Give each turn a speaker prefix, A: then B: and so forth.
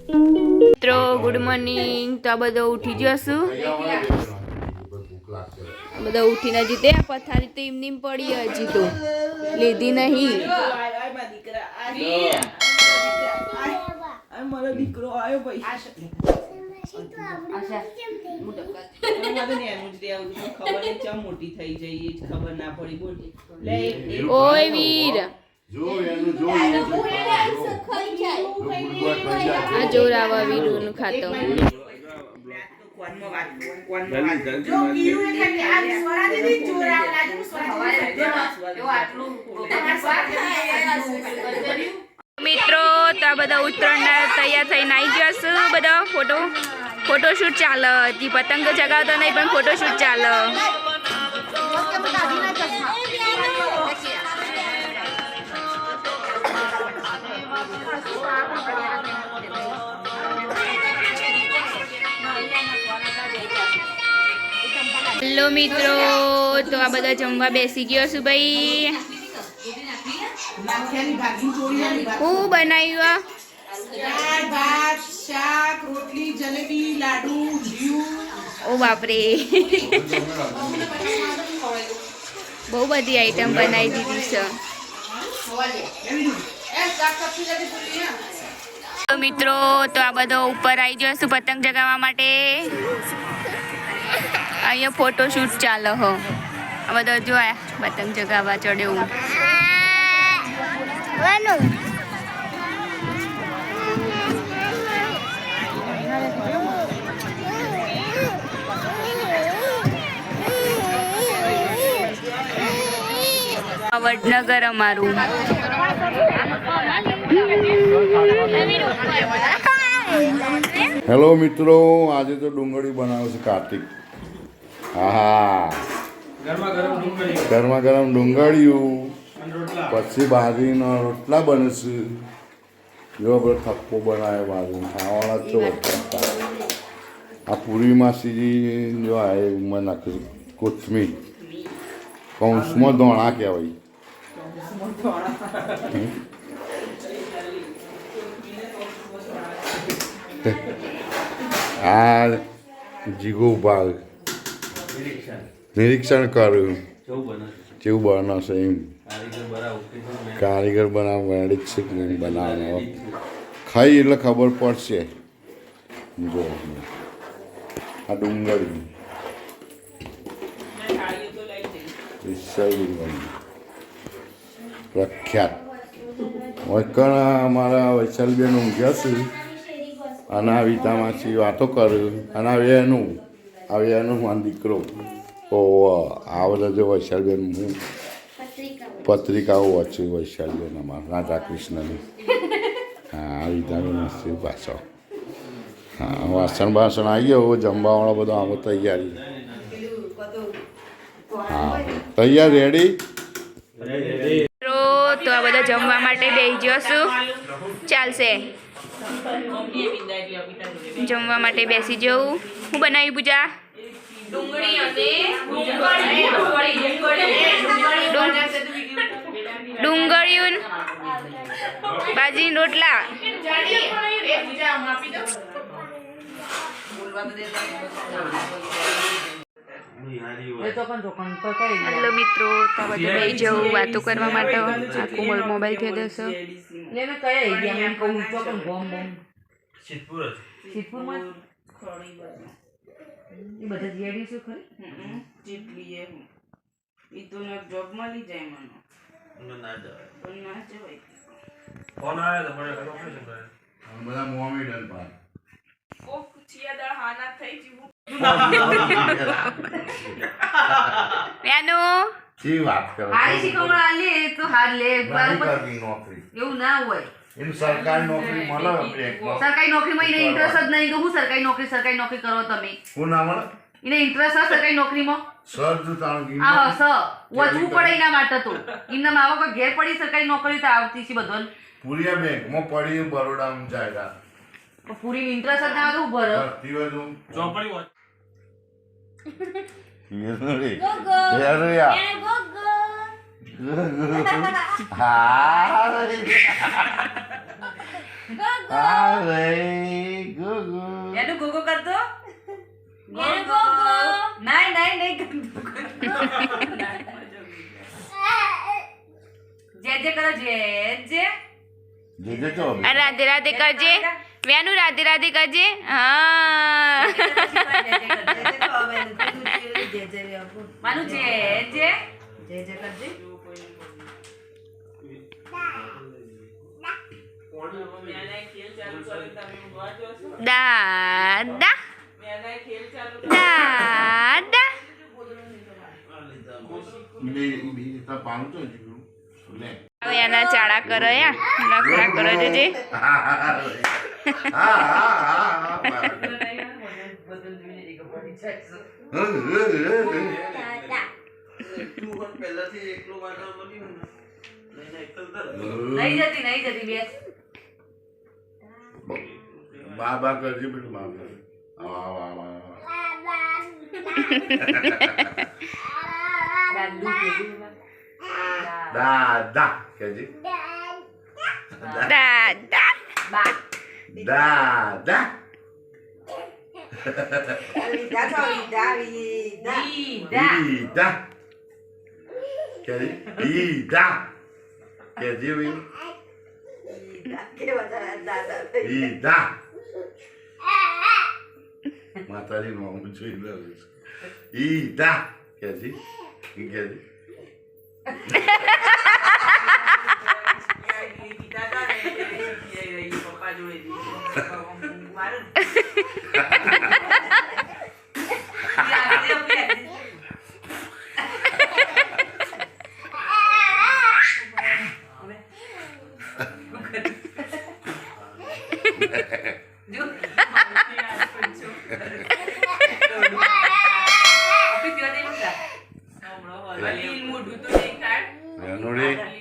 A: મિત્રો good morning. તો આ બધો ઉઠી જશું, બધા ઉઠીને હજી તે પથારી તો એમની પડી, હજી તો લીધી નહીં.
B: મારો દીકરો આવ્યો ભાઈ. મોટી થઈ જઈ ખબર ના પડી. બોલ
A: ઓય વીર, આ જોર આવા વીરું ખાતો. મિત્રો તો આ બધા ઉત્તરાયણ તૈયાર થઈને આવી જશું. બધા ફોટોશૂટ ચાલે. હજી પતંગ તો ચગાવતો નહીં, પણ ફોટોશૂટ ચાલે. હેલો મિત્રો, તો આ બધા જમવા બેસી ગયો છું ભાઈ. હું બનાવ્યું?
B: દાળ ભાત શાક રોટલી જલેબી લાડુ
A: ઓ બાપરે, બહુ બધી આઈટમ બનાવી દીધી છે. તો મિત્રો તો આ બધો ઉપર આવી ગયો છું પતંગ ચગાવવા માટે. અહીંયા ફોટોશૂટ ચાલે હો. આ બધો જો પતંગ ચગાવવા ચડ્યો. વડનગર અમારું.
C: હેલો મિત્રો, આજે તો ડુંગળી બનાવે છે કાર્તિક. હા, ગરમા ગરમ ડુંગળીયું, પછી બાજરીના રોટલા બને છે. જો બધો થપ્પો બનાવે બાજરી ખાવાના તો વચ્ચે. આ પૂરી માસીજી જો આ એમાં નાખે છે કોથમીર, કૌંસમાં દોણા કહેવાય. આ જીગો ભાગ નિરીક્ષણ કર્યું કેવું બનાવશે એમ. કારીગર બનાવવા જ છે બનાવવાનો. ખાઈ એટલે ખબર પડશે. જો આ ડુંગળી પ્રખ્યાત વૈકણા અમારા વૈશાલબેન ઊંઘ્યા છે. અને આ વિતામાંથી વાતો કર્યું. અને આ વેનું મારો દીકરો. ઓહો, આ બધા જો વૈશાલબેન હું પત્રિકાઓ વાંચી વૈશાલબેન અમારા રાધાકૃષ્ણની. હા, આ વિતાબેન હશે પાછો. હા, વાસણ આવી ગયો. જમવાવાળો બધો આવો તૈયારી. હા, તૈયાર રેડી.
A: તો આ બધા જમવા માટે બેસી જશું. ચાલશે, જમવા માટે બેસી જવું. હું બનાવી પૂજા? ડુંગળીયું, બાજરી રોટલા. હેલો મિત્રો, તો બધું બેસી જવું વાતો કરવા માટે. આખું મોબાઈલ થઈ જશે. એવું ના હોય.
C: સરકારી નોકરી મળે.
A: સરકારી નોકરીમાં એને ઇન્ટરેસ્ટ જ નહીં. તો હું સરકારી નોકરી કરો તમે?
C: હું ના મળે.
A: એને ઇન્ટરેસ્ટ છે સરકારી નોકરીમાં?
C: સર જો તાણ
A: હા વચવું પડે એના માટે. તો એમના માવા કોઈ ઘેર પડી સરકારી નોકરી તો આવતી છે બધો.
C: પૂરિયા બેંકમાં પડી બરોડામાં જાય.
A: પૂરી ઇન્ટરેસ્ટ જ ના આવે તો ભરો.
C: ચોપડી હા
D: જે કરો જે જે
C: જે તો
A: આ રાધે રાધે કરજે વેનુ રાધે રાધે કરજે હા
D: માનું જે જે
B: મેં ખેલ ચાલુ કરી તમે ઊંઘવા જો છો
A: દાદા
B: મેં ખેલ ચાલુ
A: દાદા
C: બીજી પાનું તો જીવું લે
A: હવે એના ચાળા કરો યા નખરા કરો જોજે
B: પહેલાથી એકલો વાંધો બન્યું
D: નહીં જતી બેસ
C: બા કરજે બેટું બા કર દાદા કહેજે
A: દાદા
C: દાદા ઈદા કહેજે ઈદા કહેજે ઈદા માતાજી નું આમ જોઈ લે ઈદા કહેજે કહેજે
B: પપ્પા જોડે મારું મોઢું તો નહીં કાઢ